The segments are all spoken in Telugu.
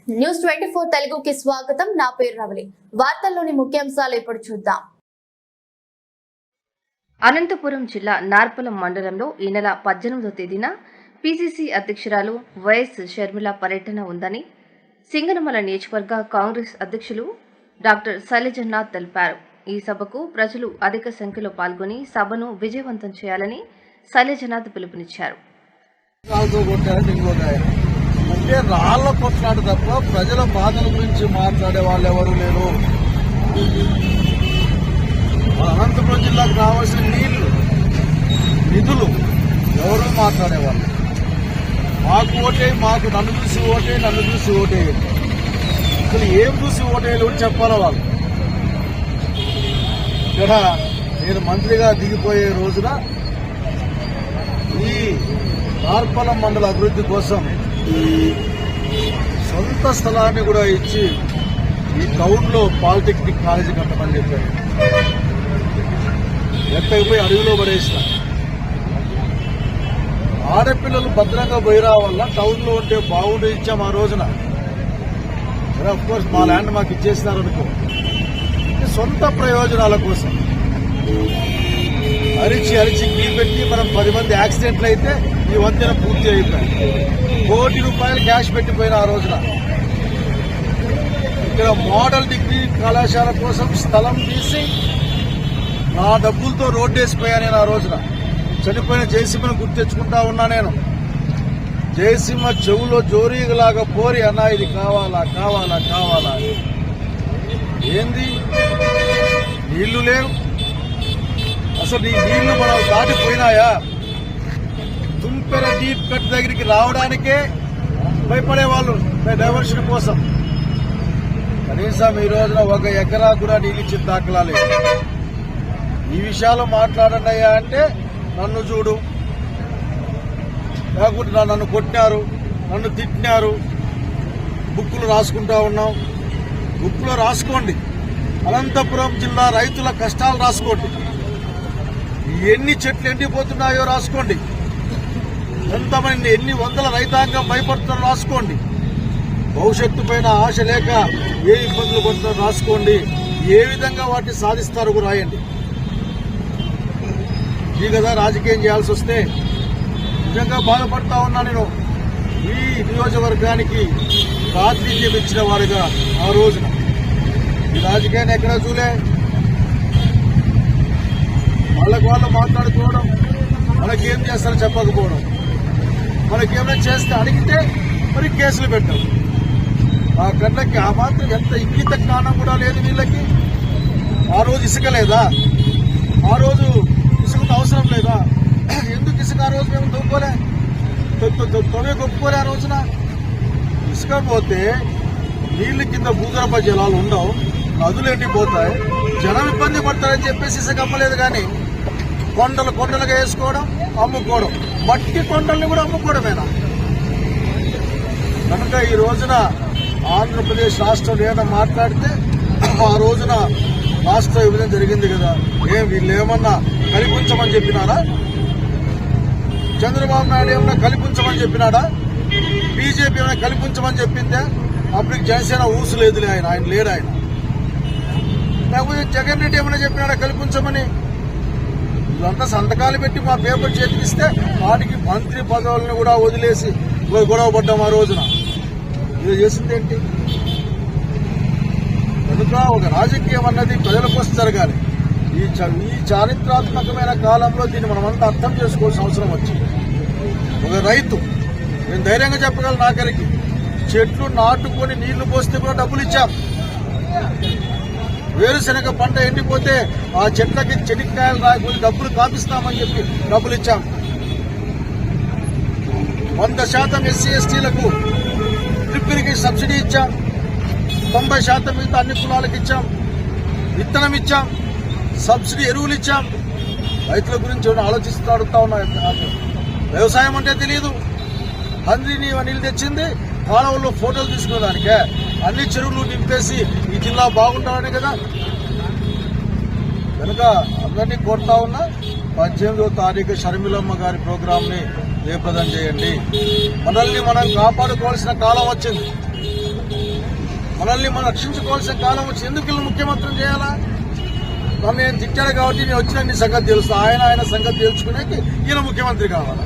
న్యూస్ 24 తెలుగుకి స్వాగతం. నా పేరు రవలి. వార్తల్లోని ముఖ్యాంశాలు ఇప్పుడు చూద్దాం. అనంతపురం జిల్లా నార్పలం మండలంలో ఈ నెల 18వ తేదీన పీసీసీ అధ్యక్షురాలు వైఎస్ షర్మిల పర్యటన ఉందని సింగనమల నియోజకవర్గ కాంగ్రెస్ అధ్యక్షులు డాక్టర్ శైలజనాథ్ తెలిపారు. ఈ సభకు ప్రజలు అధిక సంఖ్యలో పాల్గొని సభను విజయవంతం చేయాలని శైలజనాథ్ పిలుపునిచ్చారు. అంటే రాళ్ల కొట్లాట తప్ప ప్రజల బాధల గురించి మాట్లాడే వాళ్ళు ఎవరు లేరు. అనంతపురం జిల్లాకు రావాల్సిన నీళ్లు, నిధులు ఎవరు మాట్లాడేవాళ్ళు. మాకు ఓటే, మాకు నన్ను చూసి ఓటే, నన్ను చూసి ఓటేయండి. అసలు ఏం చూసి ఓటేయాలి కూడా చెప్పాలా వాళ్ళు. ఇక్కడ నేను మంత్రిగా దిగిపోయే రోజున ఈ నార్పలం మండల అభివృద్ధి కోసం సొంత స్థలాన్ని కూడా ఇచ్చి ఈ టౌన్ లో పాలిటెక్నిక్ కాలేజీ కట్టమని చెప్పారు. ఎత్తకపోయి అడవిలో పడేసిన ఆడపిల్లలు భద్రంగా పోయి రావాల టౌన్ లో ఉంటే బాగుండి ఇచ్చాం ఆ రోజున. అఫ్ కోర్స్ మా ల్యాండ్ మాకు ఇచ్చేసినారనుకో, సొంత ప్రయోజనాల కోసం అరిచి పెట్టి మనం 10 మంది యాక్సిడెంట్లు అయితే ఈ వంతెన పూర్తి అయిపోయింది. ₹1 కోటి క్యాష్ పెట్టిపోయిన ఆ రోజున. ఇక్కడ మోడల్ డిగ్రీ కళాశాల కోసం స్థలం తీసి నా డబ్బులతో రోడ్డు వేసిపోయా నేను ఆ రోజున. చనిపోయిన జయసింహను గుర్తు తెచ్చుకుంటా ఉన్నా నేను. జయసింహ చెవులో జోరీలాగా పోరి అన్నా ఇది కావాలా కావాలా కావాలా. ఏంది నీళ్లు లేవు, అసలు ఈ నీళ్లు మనం దాటిపోయినాయా? తుంపెర డీప్ కట్ దగ్గరికి రావడానికే భయపడేవాళ్ళు డైవర్షన్ కోసం. కనీసం ఈ రోజున 1 ఎకరా కూడా నీళ్ళిచ్చిన దాఖలా లేదు. ఈ విషయాలు మాట్లాడండి అయ్యా అంటే నన్ను చూడు, లేకపోతే నన్ను కొట్టినారు, నన్ను తిట్టినారు, బుక్కులు రాసుకుంటా ఉన్నాం. బుక్కులో రాసుకోండి, అనంతపురం జిల్లా రైతుల కష్టాలు రాసుకోండి, ఎన్ని చెట్లు ఎండిపోతున్నాయో రాసుకోండి, ఎంతమంది ఎన్ని వందల రైతాంగం భయపడుతున్నారో రాసుకోండి, భవిష్యత్తు పైన ఆశ లేక ఏ ఇబ్బందులు పడుతున్నారో రాసుకోండి, ఏ విధంగా వాటిని సాధిస్తారో కూడా రాయండి. ఈ కదా రాజకీయం చేయాల్సి వస్తే నిజంగా బాధపడతా ఉన్నా నేను. ఈ నియోజకవర్గానికి ప్రాతినిధ్యం ఇచ్చిన వారుగా ఆ రోజున ఈ రాజకీయాన్ని ఎక్కడా చూలే. వాళ్ళకు వాళ్ళు మాట్లాడుకోవడం, మనకేం చేస్తారో చెప్పకపోవడం, మనకేమైనా చేస్తే అడిగితే మరి కేసులు పెట్టడం. ఆ కళ్ళకి ఆ మాత్రం ఎంత ఇంగిత జ్ఞానం కూడా లేదు వీళ్ళకి. ఆ రోజు ఇసుక లేదా? ఆ రోజు ఇసుకతో అవసరం లేదా? ఎందుకు ఇసుక ఆ రోజు మేము తొవ్వుకోలే, ఒప్పుకోలే. ఆ రోజున ఇసుక పోతే నీళ్లు కింద భూగర్భ జలాలు ఉండవు, నదులు ఎండిపోతాయి, జనం ఇబ్బంది పడతారని చెప్పేసి ఇసుక అమ్మలేదు. కానీ కొండలుగా వేసుకోవడం, అమ్ముకోవడం, మట్టి కొండల్ని కూడా అమ్ముకోవడమేనా? కనుక ఈ రోజున ఆంధ్రప్రదేశ్ రాష్ట్రం ఏమైనా మాట్లాడితే ఆ రోజున రాష్ట్ర విభజన జరిగింది కదా, వీళ్ళు ఏమన్నా కల్పించమని చెప్పినారా? చంద్రబాబు నాయుడు ఏమన్నా కల్పించమని చెప్పినాడా? బీజేపీ ఏమైనా కల్పించమని చెప్పిందే? అప్పటికి జనసేన ఊసు లేదులే, ఆయన లేడు. ఆయన లేకపోతే జగన్ రెడ్డి ఏమైనా చెప్పినాడా కల్పించమని? వీళ్ళంతా సంతకాలు పెట్టి మా పేపర్ చేతికిస్తే వాటికి మంత్రి పదవులను కూడా వదిలేసి గొడవ పడ్డాం ఆ రోజున. ఇది చేసిందేంటి? కనుక ఒక రాజకీయం అన్నది ప్రజల కోసం జరగాలి. ఈ చారిత్రాత్మకమైన కాలంలో దీన్ని మనమంతా అర్థం చేసుకోవాల్సిన అవసరం వచ్చింది. ఒక రైతు, నేను ధైర్యంగా చెప్పగలను, నాకరికి చెట్లు నాటుకొని నీళ్లు పోస్తే కూడా డబ్బులు ఇచ్చాం. వేరుశనగ పంట ఎండిపోతే ఆ చెట్లకి చెనిక్కాయలు రాకపోతే డబ్బులు కాపిస్తామని చెప్పి డబ్బులు ఇచ్చాం. 100% ఎస్సీ ఎస్టీలకు డ్రిప్ ఇరిగేషన్ సబ్సిడీ ఇచ్చాం. 90% మిగతా అన్ని కులాలకు ఇచ్చాం. విత్తనం ఇచ్చాం, సబ్సిడీ ఎరువులు ఇచ్చాం. రైతుల గురించి ఆలోచిస్తూ అడుగుతా ఉన్నా. వ్యవసాయం అంటే తెలియదు. హంద్రీ నీళ్ళు తెచ్చింది కాలువల్లో ఫోటోలు తీసుకునేదానికే. అన్ని చెరువులు నింపేసి ఈ జిల్లా బాగుంటామని కదా. కనుక అందరినీ కోరుతా ఉన్నా, 18వ తారీఖు షర్మిలమ్మ గారి ప్రోగ్రామ్ ని జయప్రదం చేయండి. మనల్ని మనం కాపాడుకోవాల్సిన కాలం వచ్చింది. మనల్ని మనం రక్షించుకోవాల్సిన కాలం వచ్చి ఎందుకు వీళ్ళు ముఖ్యమంత్రిని చేయాలా? నన్ను నేను తిట్టాడు కాబట్టి నేను వచ్చిన నీ సంగతి తెలుసు. ఆయన సంగతి తెలుసుకునేకి ఈయన ముఖ్యమంత్రి కావాలా?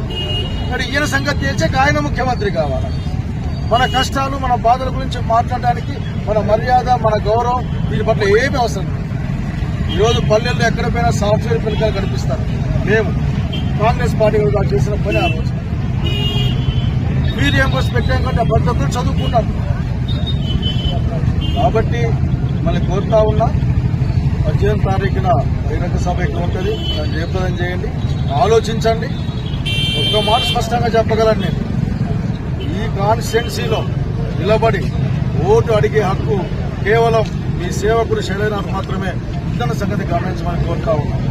మరి ఈయన సంగతి తెలిసాక ఆయన ముఖ్యమంత్రి కావాలా? మన కష్టాలు మన బాధల గురించి మాట్లాడడానికి మన మర్యాద మన గౌరవం వీటి పట్ల ఏమీ అవసరం లేదు. ఈరోజు పల్లెల్లో ఎక్కడ పోయినా సాఫ్ట్వేర్ పిల్లకాయలు కనిపిస్తారు. మేము కాంగ్రెస్ పార్టీ చేసిన పని ఆ రోజు మీడియం కోసం పెట్టాం కంటే ప్రతి ఒక్కరు చదువుకున్నారు. కాబట్టి మళ్ళీ కోరుతా ఉన్నా 18వ తారీఖున బహిరంగ సభ ఇక్కడ ఉంటుంది. దాన్ని జయప్రదం చేయండి, ఆలోచించండి. ఒక్క మాట స్పష్టంగా చెప్పగలను, నేను ఈ కాన్స్టిట్యున్సీలో నిలబడి ఓటు అడిగే హక్కు కేవలం మీ సేవకుడు శైలజనాథ్ మాత్రమే. ఇతర సంగతి గమనించమని కోరుతా ఉన్నాం.